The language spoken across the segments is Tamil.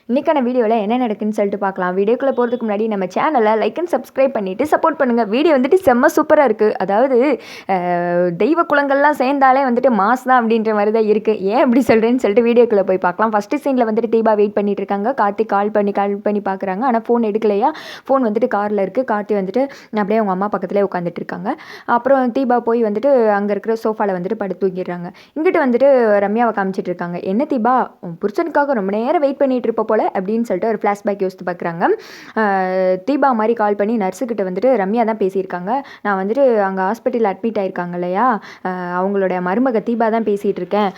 இன்றைக்கான வீடியோவில் என்ன நடக்குன்னு சொல்லிட்டு பார்க்கலாம். வீடியோக்குள்ளே போகிறதுக்கு முன்னாடி நம்ம சேனலை லைக் அண்ட் சப்ஸ்கிரைப் பண்ணிவிட்டு சப்போர்ட் பண்ணுங்கள். வீடியோ வந்துட்டு செம்ம சூப்பராக இருக்குது. அதாவது தெய்வ குலங்கள்லாம் சேர்ந்தாலே வந்துட்டு மாஸ் தான் அப்படின்ற மாதிரி தான் இருக்குது. ஏன் அப்படி சொல்கிறேன்னு சொல்லிட்டு வீடியோக்குள்ளே போய் பார்க்கலாம். ஃபஸ்ட்டு சீனில் வந்துட்டு தீபா வெயிட் பண்ணிட்டு இருக்காங்க. கார்த்தி கால் பண்ணி பார்க்குறாங்க. ஆனால் ஃபோன் எடுக்கலையா. ஃபோன் வந்துட்டு காரில் இருக்குது. கார்த்தி வந்துட்டு அப்படியே அவங்க அம்மா பக்கத்துலேயே உட்காந்துட்டு இருக்காங்க. அப்புறம் தீபா போய் வந்துட்டு அங்கே இருக்கிற சோஃபாவில் வந்துட்டு படுத்து தூங்கிடுறாங்க. இங்கிட்டு வந்துட்டு ரம்யாவை காமிச்சிட்டு இருக்காங்க. என்ன தீபா, புருஷனுக்காக ரொம்ப நேரம் வெயிட் பண்ணிட்டு இருப்ப போல அப்படின்னு சொல்லிட்டு ஒரு ஃப்ளாஷ்பேக் யோசித்து பார்க்குறாங்க. தீபா மாதிரி கால் பண்ணி நர்ஸுக்கிட்ட வந்துட்டு ரம்யா தான் பேசியிருக்காங்க. நான் வந்துட்டு அங்கே ஹாஸ்பிட்டலில் அட்மிட் ஆயிருக்காங்க இல்லையா, அவங்களோட மருமக தீபா தான் பேசிகிட்டு இருக்கேன்.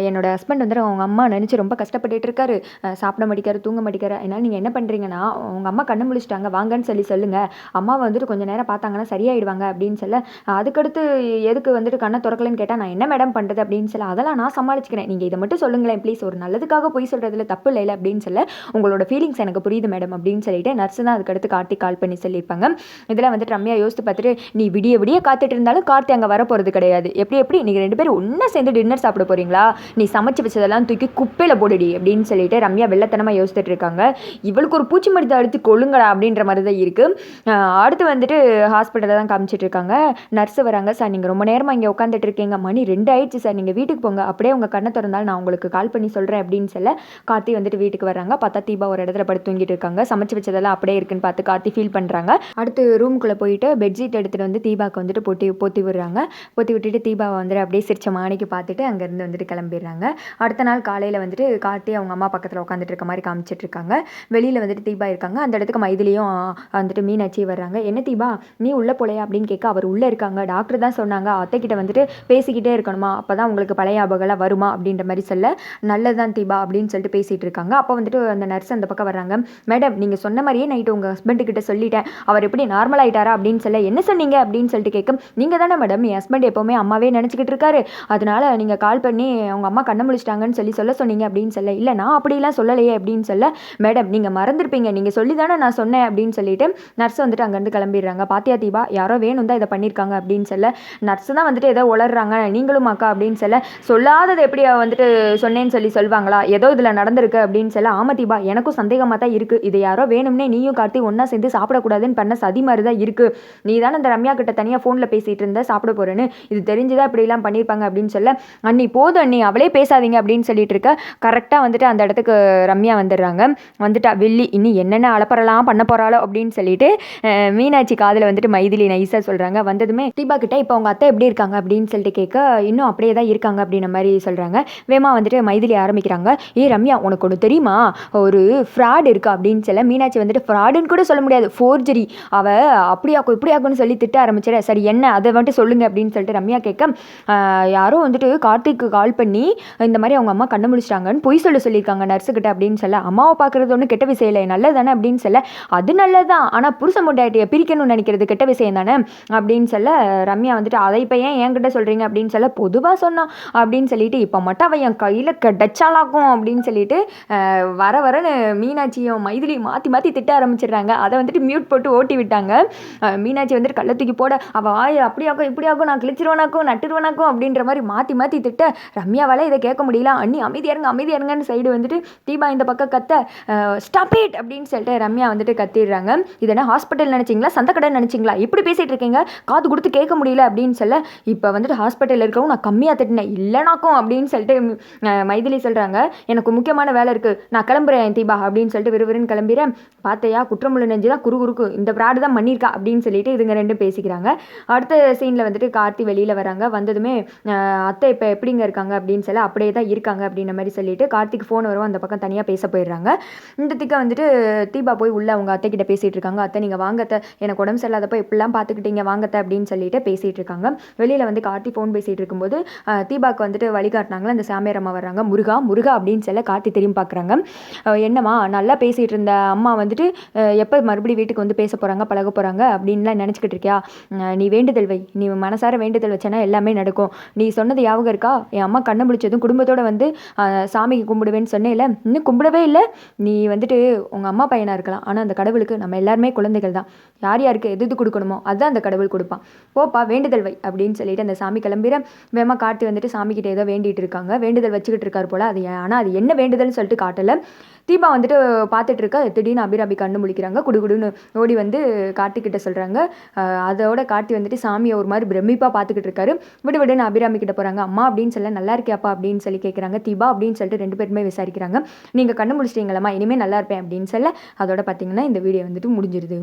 என்னோட ஹஸ்பண்ட் வந்துட்டு அவங்க அம்மா நினச்சி ரொம்ப கஷ்டப்பட்டுட்டு இருக்காரு. சாப்பிட மாட்டேக்காரு, தூங்க மாட்டேக்காரு. அதனால் நீங்கள் என்ன பண்ணுறீங்கன்னா, அவங்க அம்மா கண்ணு முழிச்சிட்டாங்க, வாங்கன்னு சொல்லுங்கள். அம்மாவை வந்துட்டு கொஞ்சம் நேரம் பார்த்தாங்கன்னா சரியாயிடுவாங்க அப்படின்னு சொல்ல, அதுக்கடுத்து எதுக்கு வந்துட்டு கண்ணை திறக்கலன்னு கேட்டால் நான் என்ன மேடம் பண்ணுறது அப்படின்னு சொல்ல, அதெல்லாம் நான் சமாளிச்சுக்கிறேன், நீங்கள் இதை மட்டும் சொல்லுங்களேன் ப்ளீஸ், ஒரு நல்லதுக்காக போய் சொல்கிறதுல தப்பு இல்லை அப்படின்னு சொல்ல, உங்களோட ஃபீலிங்ஸ் எனக்கு புரியுது மேடம் அப்படின்னு சொல்லிட்டு நர்ஸு தான் அதுக்கடுத்து கார்த்தி கால் பண்ணி சொல்லியிருப்பாங்க. இதெல்லாம் வந்துட்டு ரம்யா யோசித்து பார்த்துட்டு, நீ விடிய காத்துட்டு இருந்தாலும் கார்த்தி அங்கே வர போகிறது கிடையாது. எப்படி நீங்கள் ரெண்டு பேரும் ஒன்றா சேர்ந்து டின்னர் சாப்பிட போகிறீங்களா, நீ சமைச்சு வச்சதெல்லாம் தூக்கி குப்பையில் போடுடி அப்படின்னு சொல்லிட்டு ரம்யா வெள்ளத்தனமாக யோசிச்சுட்டு இருக்காங்க. இவளுக்கு ஒரு பூச்சி மருந்து அடுத்து கொள்ளுங்கடா அப்படின்ற மாதிரி தான் இருக்குது. அடுத்து வந்துட்டு ஹாஸ்பிட்டலில் தான் காமிச்சிட்டு இருக்காங்க. நர்ஸு வராங்க. சார் நீங்கள் ரொம்ப நேரமாக இங்கே உட்காந்துட்டு இருக்கீங்க, மணி 2 ஆயிடுச்சு சார், நீங்கள் வீட்டுக்கு போங்க, அப்படியே உங்கள் கண்ணை திறந்தாலும் நான் உங்களுக்கு கால் பண்ணி சொல்கிறேன் அப்படின்னு சொல்ல, கார்த்தி வந்துட்டு வீட்டுக்கு வராங்க. பார்த்தா தீபா ஒரு இடத்துல படுத்து தூங்கிட்டு இருக்காங்க. சமைச்சு வச்சதெல்லாம் அப்படியே இருக்குன்னு பார்த்து கார்த்தி ஃபீல் பண்ணுறாங்க. அடுத்து ரூம்குள்ளே போயிட்டு பெட்ஷீட் எடுத்துகிட்டு வந்து தீபாவுக்கு வந்துட்டு போத்தி விடுறாங்க. போத்தி விட்டுட்டு தீபாவை வந்துட்டு அப்படியே சிரிச்ச மாணிக்கு பார்த்துட்டு அங்கேருந்து வந்துட்டு கிளம்பிடுறாங்க. அடுத்த நாள் காலையில் வந்துட்டு கார்த்தி அவங்க அம்மா பக்கத்தில் உட்காந்துட்டு இருக்க மாதிரி காமிச்சிட்டு இருக்காங்க. வெளியில் வந்துட்டு தீபா இருக்காங்க. அந்த இடத்துக்கு மைதிலியும் வந்துட்டு மீனாட்சி வர்றாங்க. என்ன தீபா, நீ உள்ளே போலையா அப்படின்னு கேட்க, அவர் உள்ளே இருக்காங்க, டாக்டர் தான் சொன்னாங்க அத்தைக்கிட்ட வந்துட்டு பேசிக்கிட்டே இருக்கணுமா, அப்போ தான் உங்களுக்கு பழைய ஞாபகம்லாம் வருமா அப்படின்ற மாதிரி சொல்ல, நல்லதுதான் தீபா அப்படின்னு சொல்லிட்டு பேசிகிட்டு இருக்காங்க. அப்போ வந்துட்டு அந்த நர்ஸ் அந்த பக்கம் வர்றாங்க. மேடம், நீங்கள் சொன்ன மாதிரியே நைட்டு உங்கள் ஹஸ்பண்டுக்கிட்ட சொல்லிட்டேன், அவர் எப்படி நார்மல் ஆகிட்டாரா அப்படின்னு சொல்ல, என்ன சொன்னீங்க அப்படின்னு சொல்லிட்டு கேட்கும். நீங்கள் தானே மேடம் என் ஹஸ்பண்ட் எப்போவுமே அம்மாவே நினச்சிக்கிட்டு இருக்காரு, அதனால நீங்கள் கால் பண்ணி அவங்க அம்மா கண்ணை முழிச்சிட்டாங்கன்னு சொல்ல சொன்னீங்க அப்படின்னு சொல்ல, இல்லை நான் அப்படிலாம் சொல்லலையே அப்படின்னு சொல்ல, மேடம் நீங்கள் மறந்துருப்பீங்க, நீங்கள் சொல்லி தானே நான் சொன்னேன் அப்படின்னு சொல்லிட்டு நர்ஸ் வந்துட்டு அங்கேருந்து கிளம்பிடுறாங்க. பாத்தியா தீபா, யாரோ வேணும் தான் இதை பண்ணியிருக்காங்க அப்படின்னு சொல்ல, நர்ஸ் தான் வந்துட்டு ஏதோ உளர்றாங்க, நீங்களும் அக்கா அப்படின்னு சொல்ல, சொல்லாதது எப்படி வந்துட்டு சொன்னேன்னு சொல்லுவாங்களா, ஏதோ இதில் நடந்திருக்கு அப்படின்னு சொல்ல, ஆமா தீபா எனக்கும் சந்தேகமாக தான் இருக்குது, இது யாரோ வேணும்னே நீயும் கார்த்தி ஒன்றா சேர்ந்து சாப்பிடக்கூடாதுன்னு பண்ண சதி மாதிரி தான் இருக்குது, நீ தானே அந்த ரம்யா கிட்ட தனியாக ஃபோனில் பேசிகிட்டு இருந்த சாப்பிட போகிறேன்னு, இது தெரிஞ்சுதான் இப்படிலாம் பண்ணியிருப்பாங்க அப்படின்னு சொல்ல, அண்ணி போதும் அண்ணி அவளே பேசாதீங்க அப்படின்னு சொல்லிட்டு இருக்க, கரெக்டாக வந்துட்டு அந்த இடத்துக்கு ரம்யா வந்துடுறாங்க. வந்துட்டா வெள்ளி இனி என்னென்ன அலப்பறலாம் பண்ண போகிறாளோ அப்படின்னு சொல்லிட்டு மீனாட்சி காதில் வந்துட்டு மைதிலி நைஸாக சொல்கிறாங்க. வந்ததுமே தீபா கிட்ட இப்போ அவங்க அத்தை எப்படி இருக்காங்க அப்படின்னு சொல்லிட்டு கேட்க, இன்னும் அப்படியே தான் இருக்காங்க அப்படின்ற மாதிரி சொல்கிறாங்க. வேமா வந்துட்டு மைதிலி ஆரம்பிக்கிறாங்க. ரம்யா, உனக்கு ஒன்று தெரியுமா, ஒரு ஃப்ராட் இருக்கா அப்படின்னு சொல்ல, மீனாட்சி வந்துட்டு ஃப்ராடுன்னு கூட சொல்ல முடியாது, ஃபோர்ஜரி, அவள் அப்படியாக்கும் இப்படியாக்கும்னு சொல்லி திட்ட ஆரம்பிச்சிட, சரி என்ன அதை வந்துட்டு சொல்லுங்க அப்படின்னு சொல்லிட்டு ரம்யா கேட்க, யாரோ வந்துட்டு கார்த்திக்கு கால் பண்ணி இந்த மாதிரி அவங்க அம்மா கண்ணு முடிச்சிட்டாங்கன்னு பொய் சொல்லியிருக்காங்க நர்ஸுக்கிட்ட அப்படின்னு சொல்ல, அம்மாவை பார்க்குறது ஒன்றும் கெட்ட விஷயம் இல்லை, நல்லது தானே அப்படின்னு சொல்ல, அது நல்லதுதான், ஆனால் புருஷன் முண்டாட்டியை பிரிக்கணும்னு நினைக்கிறது கெட்ட விஷயம் தானே அப்படின்னு சொல்ல, ரம்யா வந்துட்டு அதை இப்போ ஏன் என்கிட்ட சொல்கிறீங்க அப்படின்னு சொல்ல, பொதுவாக சொன்னோம் அப்படின்னு சொல்லிட்டு, இப்போ மட்டும் அவன் என் கையில் கிடைச்சாலாக்கும் அப்படின்னு சொல்லிட்டு வர மீனாட்சியும் மைதிலியும் மாற்றி திட்ட ஆரம்பிச்சிடுறாங்க. அதை வந்துட்டு மியூட் போட்டு ஓட்டி விட்டாங்க. மீனாட்சி வந்துட்டு கள்ள தூக்கி போட, அவள் ஆய் அப்படியாக்கும் இப்படியாக்கும் நான் கிழிச்சிருவனாக்கும் நட்டுருவனாக்கும் அப்படின்ற மாதிரி மாற்றி திட்ட, ரம்யாவால் இதை கேட்க முடியல. அண்ணி அமைதியாருங்கன்னு சைடு வந்துட்டு தீபா இந்த பக்கம் கத்த, ஸ்டாப் இட் அப்படின்னு சொல்லிட்டு ரம்யா வந்துட்டு கத்திடுறாங்க. இதெல்லாம் ஹாஸ்பிட்டல் நினச்சிங்களா, சந்தக்கடை நினச்சிங்களா, இப்படி பேசிகிட்டு இருக்கீங்க, காது கொடுத்து கேட்க முடியல அப்படின்னு சொல்ல, இப்போ வந்துட்டு ஹாஸ்பிட்டலில் இருக்கவும் நான் கம்மியாக திட்டினேன் இல்லைனாக்கும் அப்படின்னு சொல்லிட்டு மைதிலி சொல்கிறாங்க. எனக்கு முக்கியமான வேலை இருக்குது, நான் கிளம்புறேன் தீபா அப்படின்னு சொல்லிட்டு விறுவிறுன்னு கிளம்பிடுறேன். பார்த்தையா குற்றமுள்ள நெஞ்சு தான் குறுகுறுக்கு, இந்த பிராடு தான் பண்ணியிருக்கா அப்படின்னு சொல்லிட்டு இதுங்க ரெண்டும் பேசிக்கிறாங்க. அடுத்த சீனில் வந்துட்டு கார்த்தி வெளியில் வராங்க. வந்ததுமே அத்தை இப்போ எப்படிங்க இருக்காங்க அப்படின்னு சொல்ல, அப்படியே தான் இருக்காங்க அப்படின்ற மாதிரி சொல்லிட்டு கார்த்திக்கு ஃபோன் வரும், அந்த பக்கம் தனியாக பேச போயிடுறாங்க. இந்த திக்க வந்துட்டு தீபா போய் உள்ள அவங்க அத்தை கிட்ட பேசிகிட்டு இருக்காங்க. அத்தை நீங்கள் வாங்கத்தை, எனக்கு உடம்பு சரியில்லாதப்போ இப்படிலாம் பார்த்துக்கிட்டீங்க வாங்கத்தை அப்படின்னு சொல்லிட்டு பேசிகிட்டு இருக்காங்க. வெளியில் வந்து கார்த்தி ஃபோன் பேசிகிட்டு இருக்கும்போது தீபாவுக்கு வந்துட்டு வழிகாட்டினாங்களா அந்த சாமியார் அம்மா வர்றாங்க. முருகா அப்படின்னு சொல்ல கார்த்தி திரும்பி பார்க்குறாங்க. என்னம்மா நல்லா பேசிகிட்டு இருந்த அம்மா வந்துட்டு எப்போ மறுபடியும் வீட்டுக்கு வந்து பேச போகிறாங்க பழக போகிறாங்க அப்படின்லாம் நினச்சிக்கிட்டு இருக்கியா, நீ வேண்டுதல் வை, நீ மனசார வேண்டுதல் வச்சேன்னா எல்லாமே நடக்கும், நீ சொன்னது ஞாபகம் இருக்கா, என் அம்மா கண்ணை முடிச்சதும் குடும்பத்தோடு வந்து சாமிக்கு கும்பிடுவேன்னு சொன்னேன்ல, இன்னும் கும்பிடவே இல்லை, நீ வந்துட்டு உங்கள் அம்மா பையனாக இருக்கலாம், ஆனால் அந்த கடவுளுக்கு நம்ம எல்லாருமே குழந்தைகள் தான், யாருக்கு எது கொடுக்கணுமோ அதுதான் அந்த கடவுள் கொடுப்பான், போப்பா வேண்டுதல் வை அப்படின்னு சொல்லிட்டு அந்த சாமி கிளம்பிற வேமா கார்த்தி வந்துட்டு சாமிக்கிட்ட ஏதோ வேண்டிகிட்டு இருக்காங்க. வேண்டுதல் வச்சுக்கிட்டு இருக்காரு போல், அது ஆனால் அது என்ன வேண்டுதல்னு சொல்லிட்டு காட்டலை. தீபா வந்துட்டு பார்த்துட்டு இருக்கா. திடீர்னு அபிராமி கண்ணு முழிக்கிறாங்க. குடுகுடுன்னு ஓடி வந்து கார்த்திக்கிட்ட சொல்கிறாங்க. அதோட கார்த்தி வந்துட்டு சாமியை ஒரு மாதிரி பிரமிப்பாக பார்த்துக்கிட்டு இருக்காரு. விடுவிடுன்னு அபிராமி கிட்ட போகிறாங்க. அம்மா அப்படின்னு சொல்ல நல்லா இருக்கியாப்பா அப்படின்னு சொல்லி கேட்குறாங்க. தீபா அப்படின்னு சொல்லிட்டு 2 பேருமே விசாரிக்கிறாங்க. நீங்கள் கண்ணு முடிச்சிட்டீங்களம்மா, இனிமேல் நல்லா இருப்பேன் அப்படின்னு சொல்ல அதோட பார்த்தீங்கன்னா இந்த வீடியோ வந்துட்டு முடிஞ்சிருது.